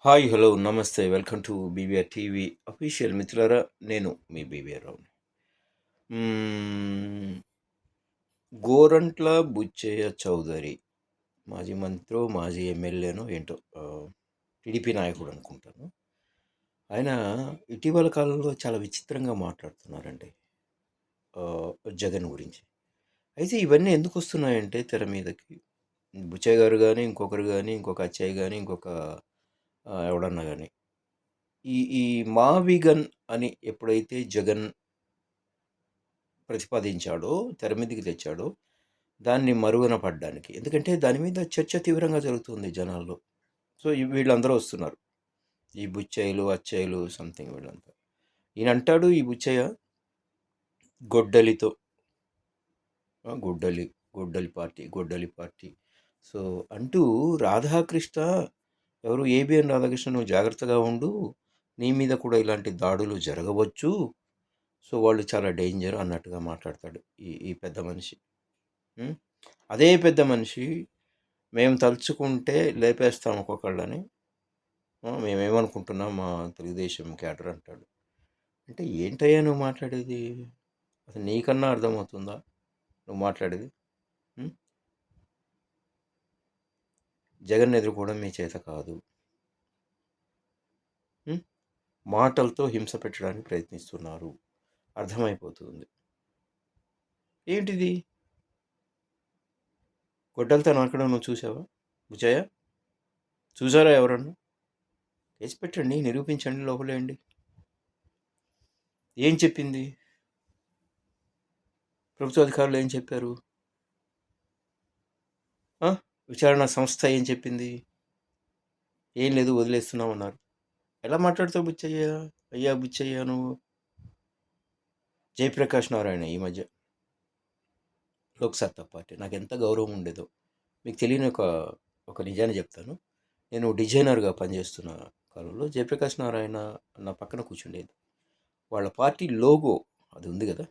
Hi hello నమస్తే welcome to BVR TV official మిత్రులారా. నేను మీ బీవీఆర్ రావుని. మ్మ్, గోరంట్ల బుచ్చయ్య చౌదరి మాజీ మంత్రో మాజీ ఎమ్మెల్యేనో ఏంటో, టీడీపీ నాయకుడు అనుకుంటాను. ఆయన ఇటీవల కాలంలో చాలా విచిత్రంగా మాట్లాడుతున్నారండి, ఆ, జగన్ గురించి. అయితే ఇవన్నీ ఎందుకు వస్తున్నాయంటే తెర మీదకి, బుచ్చయ్య గారు కానీ ఇంకొకరు కానీ ఇంకొక అచ్చయ్య కానీ ఇంకొక ఎవడన్నా కానీ ఈ మావిగన్ అని ఎప్పుడైతే జగన్ ప్రతిపాదించాడో, తెర మీదకి తెచ్చాడో, దాన్ని మరుగున పడ్డానికి. ఎందుకంటే దాని మీద చర్చ తీవ్రంగా జరుగుతుంది జనాల్లో. సో వీళ్ళందరూ వస్తున్నారు, ఈ బుచ్చయ్యలు అచ్చయ్యలు సంథింగ్ వీళ్ళంతా. ఈయన అంటాడు, ఈ బుచ్చయ్య గొడ్డలితో గొడ్డలి గొడ్డలి పార్టీ సో అంటూ రాధాకృష్ణ, ఎవరు ఏబిఎన్ రాధాకృష్ణ, నువ్వు జాగ్రత్తగా ఉండు, నీ మీద కూడా ఇలాంటి దాడులు జరగవచ్చు, సో వాళ్ళు చాలా డేంజర్ అన్నట్టుగా మాట్లాడతాడు ఈ పెద్ద మనిషి. అదే పెద్ద మనిషి మేము తలుచుకుంటే లేపేస్తాం ఒక్కొక్కళ్ళని, మేమేమనుకుంటున్నాం మా తెలుగుదేశం క్యాడర్ అంటాడు. అంటే ఏంటయ్యా నువ్వు మాట్లాడేది? అసలు నీకన్నా అర్థమవుతుందా నువ్వు మాట్లాడేది? జగన్ ఎదుర్కోవడం మీ చేత కాదు, మాటలతో హింస పెట్టడానికి ప్రయత్నిస్తున్నారు, అర్థమైపోతుంది. ఏంటిది? గొడ్డలతో నరకడం నువ్వు చూసావా బుచ్చయ్య? చూసారా ఎవరన్నా? కేసు పెట్టండి, నిరూపించండి, లోపలేయండి. ఏం చెప్పింది ప్రభుత్వ అధికారులు? ఏం చెప్పారు? విచారణ సంస్థ ఏం చెప్పింది? ఏం లేదు, వదిలేస్తున్నామన్నారు. ఎలా మాట్లాడుతావు బుచ్చయ్య? అయ్యా బుచ్చయ్య నువ్వు. జయప్రకాష్ నారాయణ ఈ మధ్య లోక్సత్తా పార్టీ నాకు ఎంత గౌరవం ఉండేదో మీకు తెలియని ఒక నిజాన్ని చెప్తాను. నేను డిజైనర్గా పనిచేస్తున్న కాలంలో జయప్రకాష్ నారాయణ నా పక్కన కూర్చుండేది. వాళ్ళ పార్టీ లోగో అది ఉంది కదా,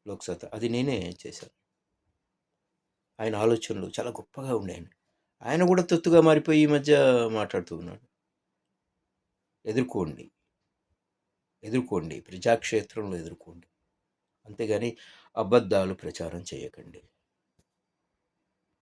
లోక్సత్తా, అది నేనే చేశాను. ఆయన ఆలోచనలు చాలా గొప్పగా ఉండేయండి. ఆయన కూడా తొత్తుగా మారిపోయి ఈ మధ్య మాట్లాడుతూ ఉన్నాడు. ఎదుర్కోండి, ప్రజాక్షేత్రంలో ఎదుర్కోండి, అంతేగాని అబద్ధాలు ప్రచారం చేయకండి.